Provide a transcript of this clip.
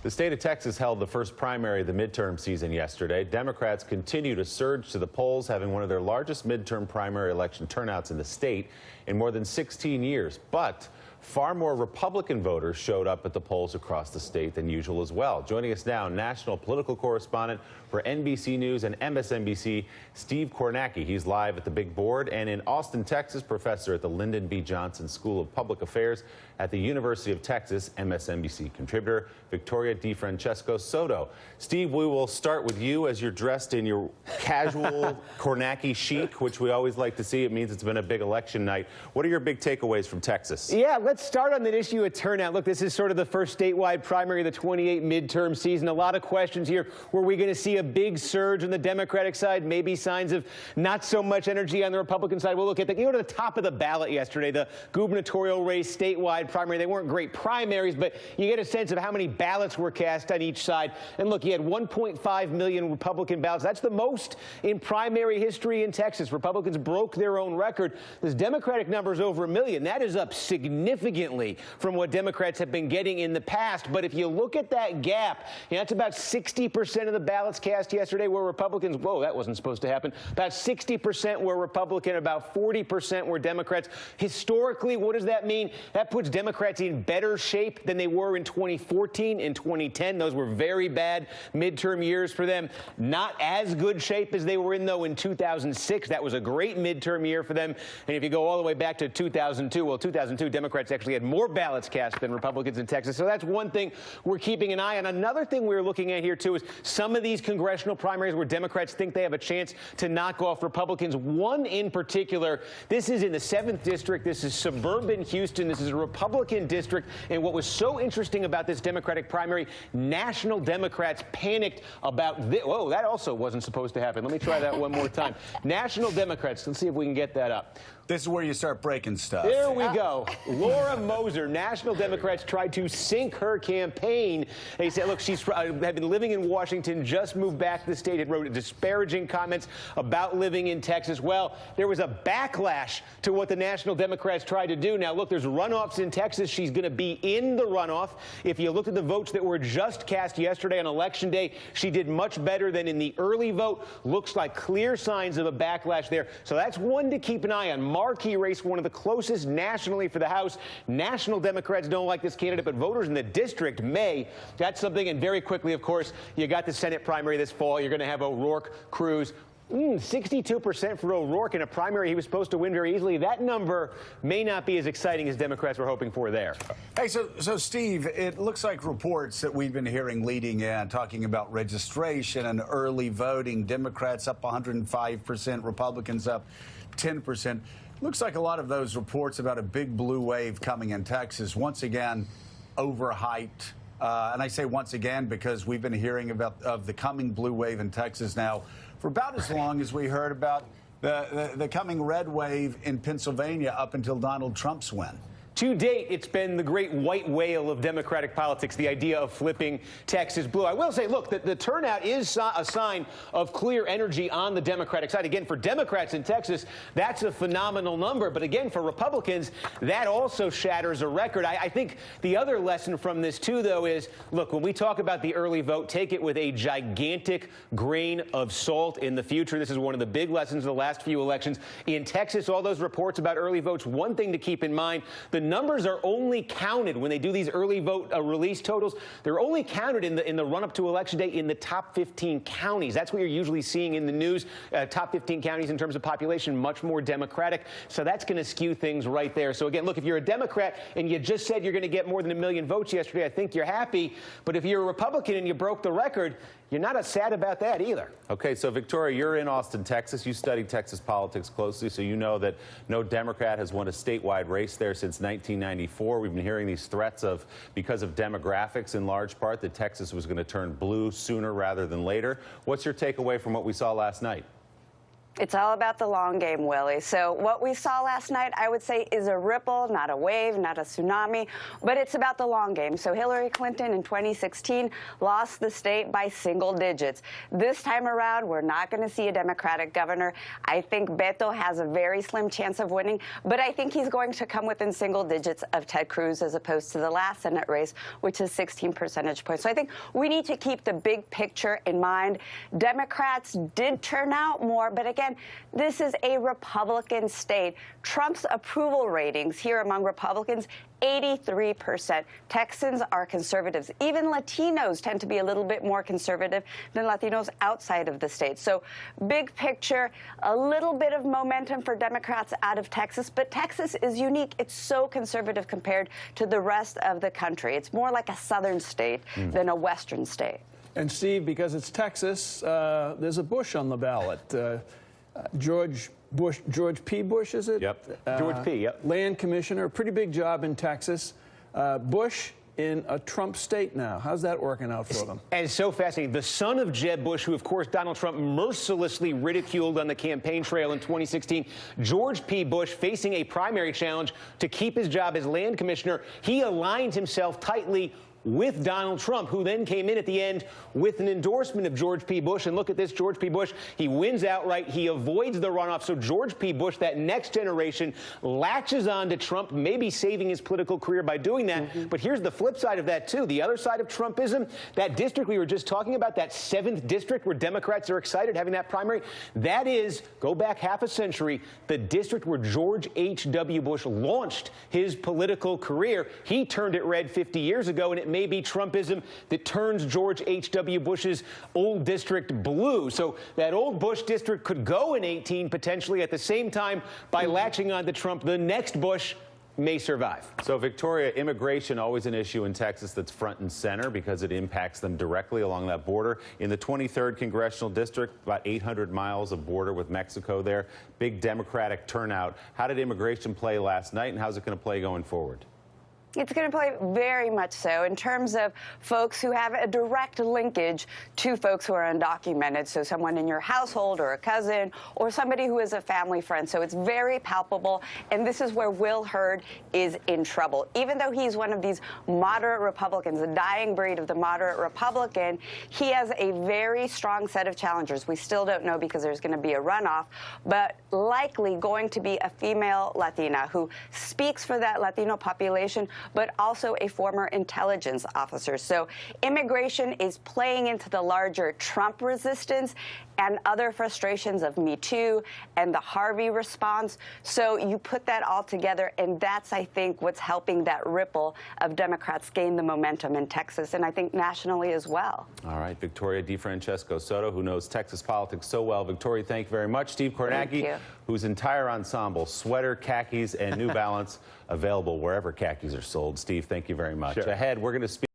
The state of Texas held the first primary of the midterm season yesterday. Democrats continue to surge to the polls, having one of their largest midterm primary election turnouts in the state in more than 16 years. But far more Republican voters showed up at the polls across the state than usual as well. Joining us now, national political correspondent for NBC News and MSNBC, Steve Kornacki. He's live at the big board. And in Austin, Texas, professor at the Lyndon B. Johnson School of Public Affairs at the University of Texas, MSNBC contributor Victoria DeFrancesco Soto. Steve, we will start with you as you're dressed in your casual Kornacki chic, which we always like to see. It means it's been a big election night. What are your big takeaways from Texas? Yeah, let's start on that issue of turnout. Look, this is sort of the first statewide primary of the 28 midterm season. A lot of questions here. Were we going to see a big surge on the Democratic side? Maybe signs of not so much energy on the Republican side. We'll look at you go to the top of the ballot yesterday, the gubernatorial race, statewide primary. They weren't great primaries, but you get a sense of how many ballots were cast on each side. And look, you had 1.5 million Republican ballots. That's the most in primary history in Texas. Republicans broke their own record. This Democratic number is over 1 million. That is up significantly from what Democrats have been getting in the past. But if you look at that gap, that's about 60% of the ballots cast yesterday were Republicans. Whoa, that wasn't supposed to happen. About 60% were Republican, about 40% were Democrats. Historically, what does that mean? That puts Democrats in better shape than they were in 2014 and 2010. Those were very bad midterm years for them. Not as good shape as they were in, though, in 2006. That was a great midterm year for them. And if you go all the way back to 2002, well, 2002, Democrats actually had more ballots cast than Republicans in Texas. So that's one thing we're keeping an eye on. Another thing we're looking at here, too, is some of these congressional primaries where Democrats think they have a chance to knock off Republicans. One in particular, this is in the 7th district. This is suburban Houston. This is a Republican district. And what was so interesting about this Democratic primary, national Democrats panicked about this. Whoa, that also wasn't supposed to happen. Let me try that one more time. National Democrats, let's see if we can get that up. This is where you start breaking stuff. There we go. Laura Moser, National Democrats tried to sink her campaign. They said, look, she's had been living in Washington, just moved back to the state, had wrote disparaging comments about living in Texas. Well, there was a backlash to what the National Democrats tried to do. Now, look, there's runoffs in Texas. She's going to be in the runoff. If you look at the votes that were just cast yesterday on Election Day, she did much better than in the early vote. Looks like clear signs of a backlash there. So that's one to keep an eye on. Marquee race, one of the closest nationally for the House. National Democrats don't like this candidate, but voters in the district may. That's something. And very quickly, of course, you got the Senate primary this fall. You're going to have O'Rourke, Cruz. 62% for O'Rourke in a primary he was supposed to win very easily. That number may not be as exciting as Democrats were hoping for there. Hey, so Steve, it looks like reports that we've been hearing leading in, talking about registration and early voting, Democrats up 105%, Republicans up 10%. Looks like a lot of those reports about a big blue wave coming in Texas, once again, overhyped. And I say once again because we've been hearing about the coming blue wave in Texas now for about as long as we heard about the coming red wave in Pennsylvania up until Donald Trump's win. To date, it's been the great white whale of Democratic politics, the idea of flipping Texas blue. I will say, look, the turnout is a sign of clear energy on the Democratic side. Again, for Democrats in Texas, that's a phenomenal number. But again, for Republicans, that also shatters a record. I think the other lesson from this, too, though, is, look, when we talk about the early vote, take it with a gigantic grain of salt in the future. This is one of the big lessons of the last few elections. In Texas, all those reports about early votes, one thing to keep in mind, the numbers are only counted when they do these early vote release totals. They're only counted in the run-up to Election Day in the top 15 counties. That's what you're usually seeing in the news. Top 15 counties in terms of population, much more Democratic. So that's going to skew things right there. So again, look, if you're a Democrat and you just said you're going to get more than 1 million votes yesterday, I think you're happy. But if you're a Republican and you broke the record, you're not as sad about that either. Okay, so Victoria, you're in Austin, Texas. You studied Texas politics closely, so you know that no Democrat has won a statewide race there since 1994. We've been hearing these threats of, because of demographics in large part, that Texas was going to turn blue sooner rather than later. What's your takeaway from what we saw last night? It's all about the long game, Willie. So what we saw last night, I would say, is a ripple, not a wave, not a tsunami, but it's about the long game. So Hillary Clinton in 2016 lost the state by single digits. This time around, we're not going to see a Democratic governor. I think Beto has a very slim chance of winning, but I think he's going to come within single digits of Ted Cruz as opposed to the last Senate race, which is 16 percentage points. So I think we need to keep the big picture in mind. Democrats did turn out more, but again, this is a Republican state. Trump's approval ratings here among Republicans, 83%. Texans are conservatives. Even Latinos tend to be a little bit more conservative than Latinos outside of the state. So big picture, a little bit of momentum for Democrats out of Texas, but Texas is unique. It's so conservative compared to the rest of the country. It's more like a southern state than a western state. And Steve, because it's Texas, there's a Bush on the ballot. George P. Bush, is it? Yep. George P., yep. Land commissioner, pretty big job in Texas. Bush in a Trump state now. How's that working out for them? And it's so fascinating. The son of Jeb Bush, who, of course, Donald Trump mercilessly ridiculed on the campaign trail in 2016, George P. Bush facing a primary challenge to keep his job as land commissioner. He aligned himself tightly with Donald Trump, who then came in at the end with an endorsement of George P. Bush. And look at this, George P. Bush, he wins outright. He avoids the runoff. So George P. Bush, that next generation, latches on to Trump, maybe saving his political career by doing that. But here's the flip side of that, too. The other side of Trumpism, that district we were just talking about, that 7th district where Democrats are excited having that primary, that is, go back half a century, the district where George H.W. Bush launched his political career. He turned it red 50 years ago, and it may be Trumpism that turns George H.W. Bush's old district blue. So that old Bush district could go in 18 potentially. At the same time, by latching on to Trump, the next Bush may survive. So, Victoria, immigration always an issue in Texas that's front and center because it impacts them directly along that border. In the 23rd Congressional District, about 800 miles of border with Mexico there. Big Democratic turnout. How did immigration play last night, and how's it going to play going forward? It's going to play very much so in terms of folks who have a direct linkage to folks who are undocumented. So someone in your household or a cousin or somebody who is a family friend. So it's very palpable. And this is where Will Hurd is in trouble. Even though he's one of these moderate Republicans, the dying breed of the moderate Republican, he has a very strong set of challengers. We still don't know because there's going to be a runoff, but likely going to be a female Latina who speaks for that Latino population, but also a former intelligence officer. So immigration is playing into the larger Trump resistance and other frustrations of Me Too and the Harvey response. So you put that all together, and that's, I think, what's helping that ripple of Democrats gain the momentum in Texas, and I think nationally as well. All right, Victoria DeFrancesco Soto, who knows Texas politics so well. Victoria, thank you very much. Steve Kornacki, whose entire ensemble, sweater, khakis, and New Balance, available wherever khakis are sold. Steve, thank you very much. Sure. Ahead, we're going to speak